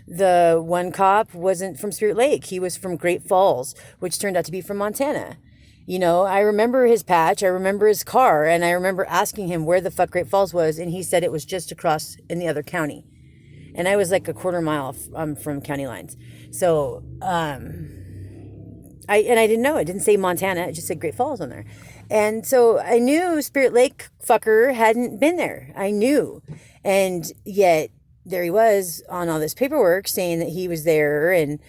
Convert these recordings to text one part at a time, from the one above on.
The one cop wasn't from Spirit Lake. He was from Great Falls, which turned out to be from Montana. I remember his patch, I remember his car, and I remember asking him where the fuck Great Falls was, and he said it was just across in the other county. And I was like a quarter mile from county lines. So, I didn't know. It didn't say Montana. It just said Great Falls on there. And so I knew Spirit Lake fucker hadn't been there. I knew. And yet there he was on all this paperwork saying that he was there. And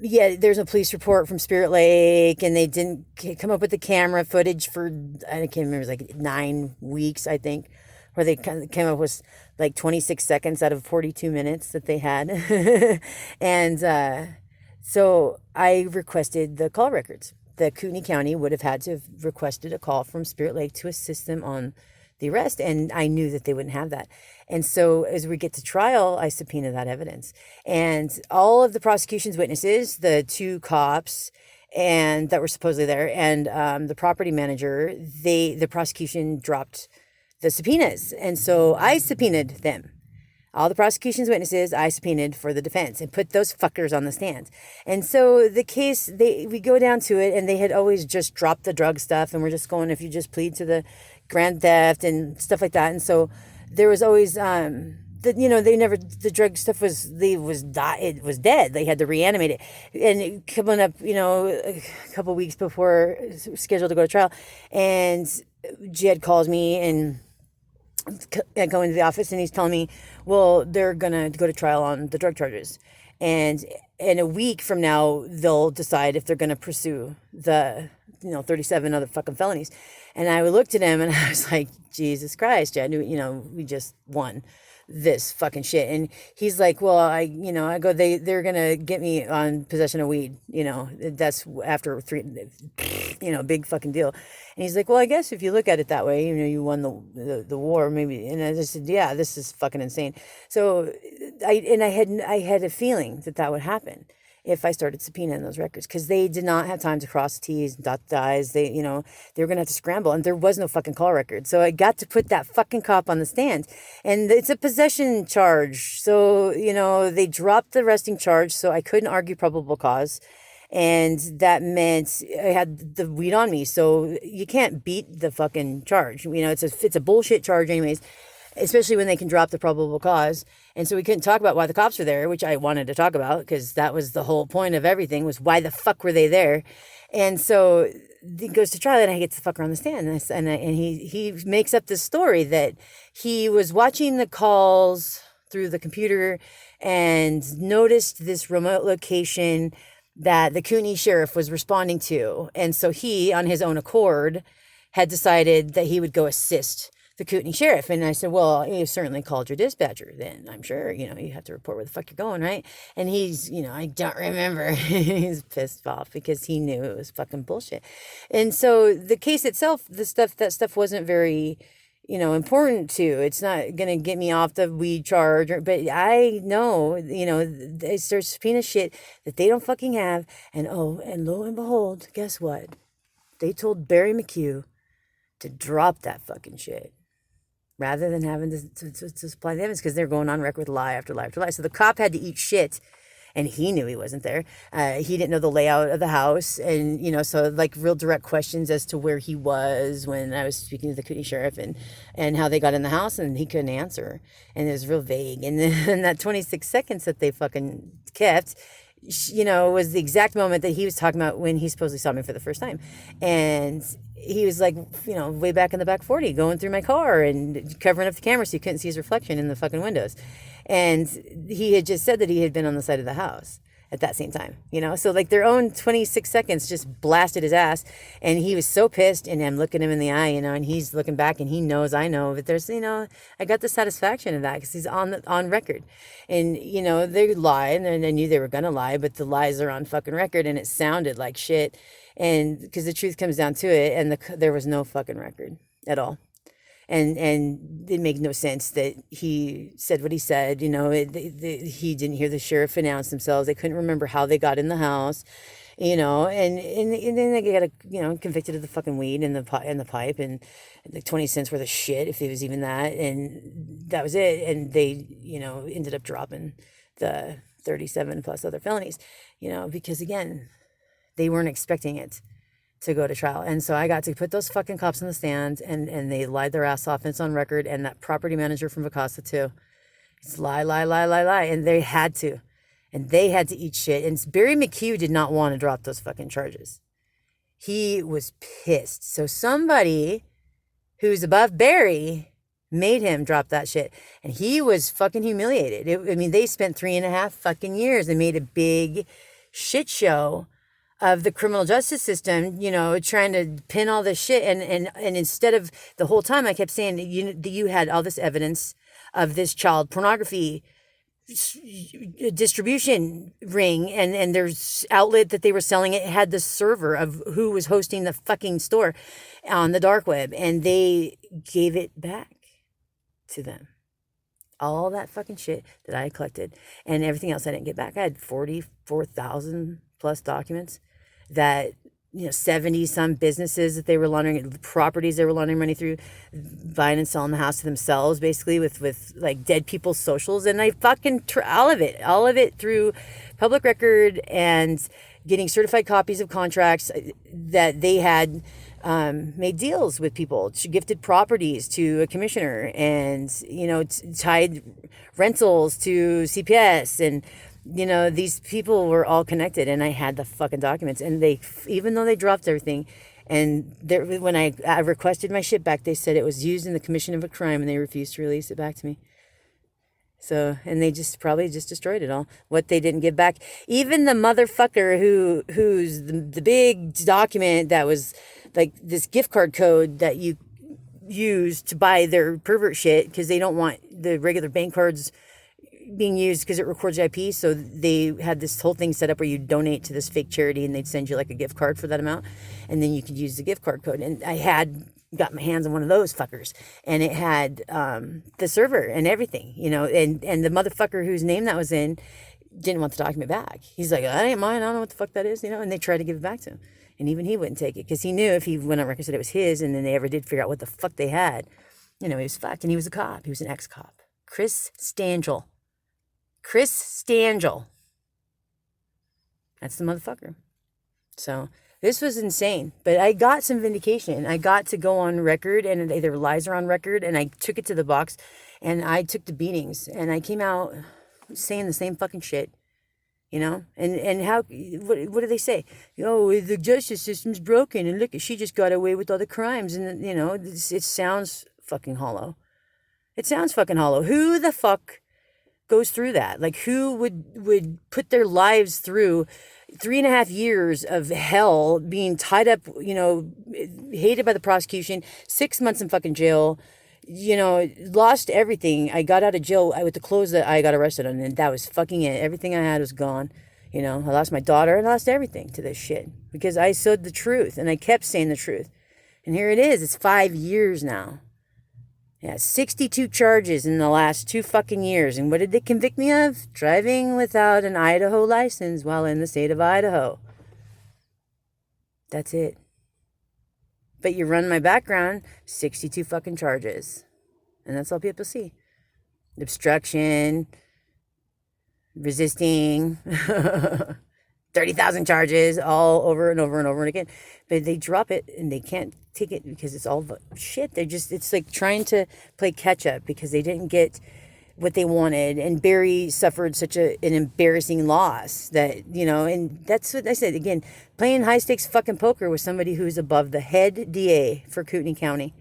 yeah, there's a police report from Spirit Lake, and they didn't come up with the camera footage for, I can't remember, it was like 9 weeks, I think, where they came up with like 26 seconds out of 42 minutes that they had. And so I requested the call records. The Kootenai County would have had to have requested a call from Spirit Lake to assist them on the arrest, and I knew that they wouldn't have that. And so as we get to trial, I subpoena that evidence. And all of the prosecution's witnesses, the 2 cops and that were supposedly there, and the property manager, the prosecution dropped the subpoenas. And so I subpoenaed them. All the prosecution's witnesses, I subpoenaed for the defense and put those fuckers on the stand. And so the case, we go down to it, and they had always just dropped the drug stuff, and we're just going, if you just plead to the grand theft and stuff like that. And so there was always, the drug stuff it was dead. They had to reanimate it. And coming up, a couple weeks before scheduled to go to trial, and Jed calls me and I go into the office, and he's telling me, well, they're going to go to trial on the drug charges. And in a week from now, they'll decide if they're going to pursue the, 37 other fucking felonies. And I looked at him and I was like, Jesus Christ, Jed, we just won this fucking shit. And he's like, well, I go, they're going to get me on possession of weed. That's after 3, big fucking deal. And he's like, well, I guess if you look at it that way, you won the war maybe. And I just said, yeah, this is fucking insane. So I had a feeling that would happen if I started subpoenaing those records, because they did not have time to cross T's and dot the I's. They were going to have to scramble, and there was no fucking call record. So I got to put that fucking cop on the stand, and it's a possession charge. So, they dropped the arresting charge, so I couldn't argue probable cause. And that meant I had the weed on me. So you can't beat the fucking charge. It's a bullshit charge anyways, especially when they can drop the probable cause. And so we couldn't talk about why the cops were there, which I wanted to talk about, because that was the whole point of everything, was why the fuck were they there? And so he goes to trial, and I get the fucker on the stand, and he makes up this story that he was watching the calls through the computer and noticed this remote location that the Kootenai sheriff was responding to. And so he, on his own accord, had decided that he would go assist the Kootenai sheriff. And I said, well, you certainly called your dispatcher then. I'm sure, you have to report where the fuck you're going, right? And he's, I don't remember. He's pissed off because he knew it was fucking bullshit. And so the case itself, that stuff wasn't very, important to. It's not going to get me off the weed charge, but I know, they start subpoena shit that they don't fucking have. And lo and behold, guess what? They told Barry McHugh to drop that fucking shit, rather than having to supply the evidence, because they're going on record with lie after lie after lie. So the cop had to eat shit, and he knew he wasn't there. He didn't know the layout of the house, and, so like real direct questions as to where he was when I was speaking to the Kootenai sheriff, and how they got in the house, and he couldn't answer. And it was real vague. And then that 26 seconds that they fucking kept, was the exact moment that he was talking about when he supposedly saw me for the first time. And he was like, way back in the back 40, going through my car and covering up the camera so you couldn't see his reflection in the fucking windows. And he had just said that he had been on the side of the house at that same time, so like their own 26 seconds just blasted his ass. And he was so pissed, and I'm looking him in the eye, and he's looking back, and he knows I know, but there's, I got the satisfaction of that because he's on record. And, they lied, and I knew they were going to lie, but the lies are on fucking record, and it sounded like shit. And because the truth comes down to it, and there was no fucking record at all. And it made no sense that he said what he said. He didn't hear the sheriff announce themselves. They couldn't remember how they got in the house. and then they got convicted of the fucking weed and the pipe and like 20 cents worth of shit, if it was even that, and that was it. And they, ended up dropping the 37 plus other felonies, because again, they weren't expecting it to go to trial. And so I got to put those fucking cops in the stand, and they lied their ass off, and it's on record. And that property manager from Vacasa too. It's lie. And they had to. And they had to eat shit. And Barry McHugh did not want to drop those fucking charges. He was pissed. So somebody who's above Barry made him drop that shit. And he was fucking humiliated. They spent 3.5 fucking years and made a big shit show of the criminal justice system, trying to pin all this shit. And instead of, the whole time I kept saying that you had all this evidence of this child pornography distribution ring, and there's outlet that they were selling it had the server of who was hosting the fucking store on the dark web, and they gave it back to them. All that fucking shit that I collected and everything else I didn't get back. I had 44,000 plus documents that 70 some businesses that they were laundering, properties they were laundering money through, buying and selling the house to themselves, basically with like dead people's socials. And I fucking all of it through public record, and getting certified copies of contracts that they had made deals with people, gifted properties to a commissioner, and tied rentals to CPS, and these people were all connected, and I had the fucking documents. And they, even though they dropped everything, and when I requested my shit back, they said it was used in the commission of a crime, and they refused to release it back to me. So, and they probably just destroyed it all. What they didn't give back, even the motherfucker who's the big document that was like this gift card code that you use to buy their pervert shit, because they don't want the regular bank cards being used because it records IP. So they had this whole thing set up where you donate to this fake charity, and they'd send you like a gift card for that amount, and then you could use the gift card code. And I had got my hands on one of those fuckers, and it had the server and everything, and the motherfucker whose name that was in didn't want the document back. He's like, I ain't mine, I don't know what the fuck that is, and they tried to give it back to him, and even he wouldn't take it, because he knew if he went on record and said it was his, and then they ever did figure out what the fuck they had, he was fucked. And he was a cop. He was an ex-cop. Chris Stangel. That's the motherfucker. So this was insane, but I got some vindication. I got to go on record, and their lies are on record, and I took it to the box, and I took the beatings, and I came out saying the same fucking shit, and how, what do they say? The justice system's broken, and look, she just got away with all the crimes, and it sounds fucking hollow. It sounds fucking hollow. Who the fuck goes through that? Like, who would put their lives through 3.5 years of hell, being tied up, hated by the prosecution, 6 months in fucking jail, lost everything. I got out of jail with the clothes that I got arrested on, and that was fucking it. Everything I had was gone. I lost my daughter, and I lost everything to this shit, because I said the truth, and I kept saying the truth. And here it is. It's 5 years now. Yeah, 62 charges in the last 2 fucking years. And what did they convict me of? Driving without an Idaho license while in the state of Idaho. That's it. But you run my background, 62 fucking charges. And that's all people see. Obstruction, resisting, 30,000 charges, all over and over and over again. But they drop it, and they can't take it because it's all shit. It's like trying to play catch up, because they didn't get what they wanted. And Barry suffered such an embarrassing loss that, and that's what I said. Again, playing high stakes fucking poker with somebody who's above the head DA for Kootenai County.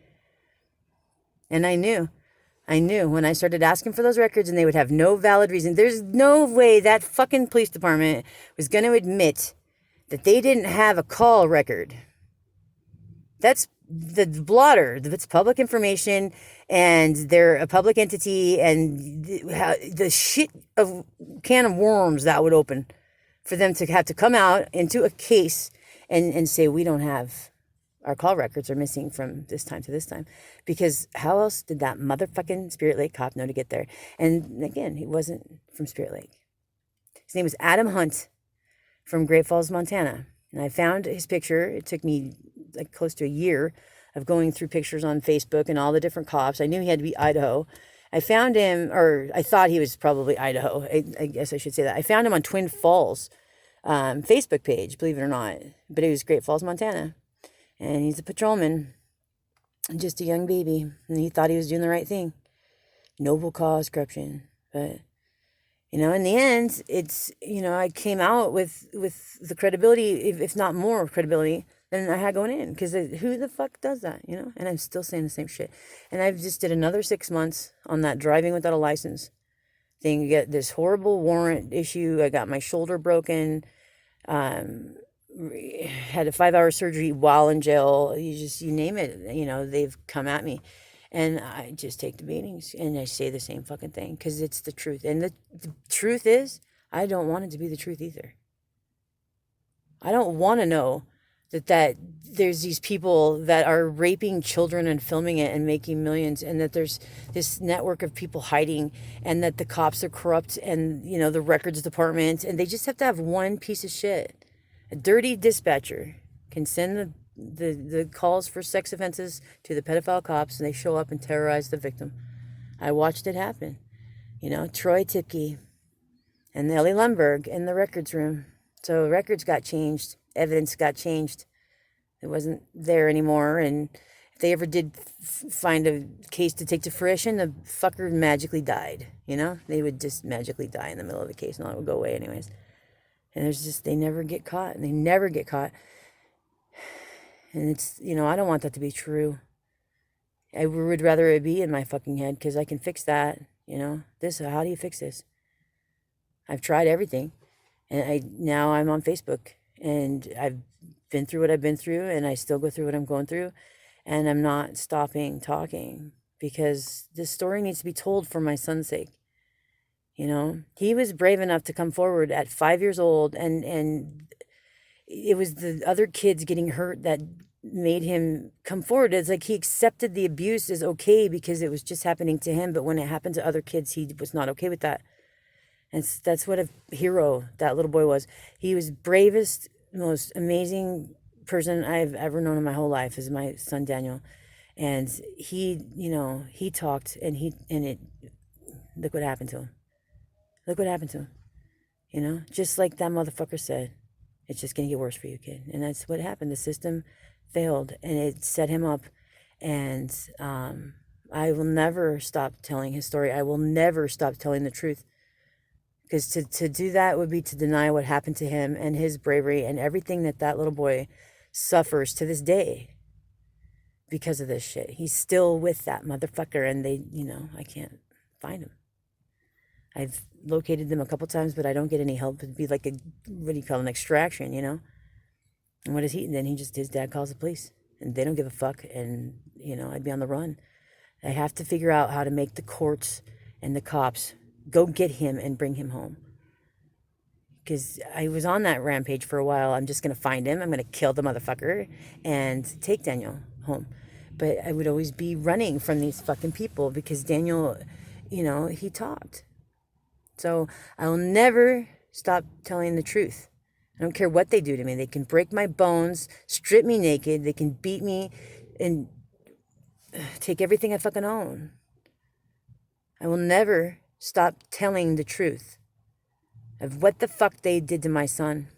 And I knew when I started asking for those records, and they would have no valid reason. There's no way that fucking police department was going to admit that they didn't have a call record. That's the blotter. It's public information, and they're a public entity, and the shit of can of worms that would open for them to have to come out into a case and say, we don't have, our call records are missing from this time to this time. Because how else did that motherfucking Spirit Lake cop know to get there? And again, he wasn't from Spirit Lake. His name was Adam Hunt. from Great Falls, Montana. And I found his picture. It took me like close to a year of going through pictures on Facebook and all the different cops. I knew he had to be Idaho. I found him, or I thought he was probably Idaho. I guess I should say that. I found him on Twin Falls Facebook page, believe it or not. But he was Great Falls, Montana. And he's a patrolman, just a young baby. And he thought he was doing the right thing. Noble cause corruption. But, in the end, it's, I came out with the credibility, if not more credibility, than I had going in. Because who the fuck does that, And I'm still saying the same shit. And I've just did another 6 months on that driving without a license thing. You get this horrible warrant issue. I got my shoulder broken. Had a 5-hour surgery while in jail. You name it, they've come at me. And I just take the beatings and I say the same fucking thing because it's the truth. And the truth is, I don't want it to be the truth either. I don't want to know that there's these people that are raping children and filming it and making millions, and that there's this network of people hiding, and that the cops are corrupt, and the records department, and they just have to have one piece of shit. A dirty dispatcher can send the calls for sex offenses to the pedophile cops, and they show up and terrorize the victim. I watched it happen. Troy Tipke and Ellie Lundberg in the records room. So records got changed, evidence got changed. It wasn't there anymore, and if they ever did find a case to take to fruition, the fucker magically died. They would just magically die in the middle of the case, and all it would go away anyways. And they never get caught, and they never get caught. And it's, I don't want that to be true. I would rather it be in my fucking head, because I can fix that, how do you fix this? I've tried everything, and now I'm on Facebook, and I've been through what I've been through, and I still go through what I'm going through, and I'm not stopping talking, because this story needs to be told for my son's sake. He was brave enough to come forward at 5 years old, and it was the other kids getting hurt that made him come forward. It's like he accepted the abuse as okay because it was just happening to him, but when it happened to other kids, he was not okay with that. And that's what a hero that little boy was. He was bravest, most amazing person I've ever known in my whole life is my son Daniel. And he talked, and look what happened to him. Look what happened to him. Just like that motherfucker said, it's just going to get worse for you, kid. And that's what happened. The system failed, and it set him up. And I will never stop telling his story. I will never stop telling the truth. Because to do that would be to deny what happened to him and his bravery and everything that little boy suffers to this day because of this shit. He's still with that motherfucker, and I can't find him. I've located them a couple times, but I don't get any help. It'd be like an extraction, And what is he? And then his dad calls the police, and they don't give a fuck, and, I'd be on the run. I have to figure out how to make the courts and the cops go get him and bring him home. Because I was on that rampage for a while. I'm just going to find him. I'm going to kill the motherfucker and take Daniel home. But I would always be running from these fucking people because Daniel, he talked. So I will never stop telling the truth. I don't care what they do to me. They can break my bones, strip me naked. They can beat me and take everything I fucking own. I will never stop telling the truth of what the fuck they did to my son.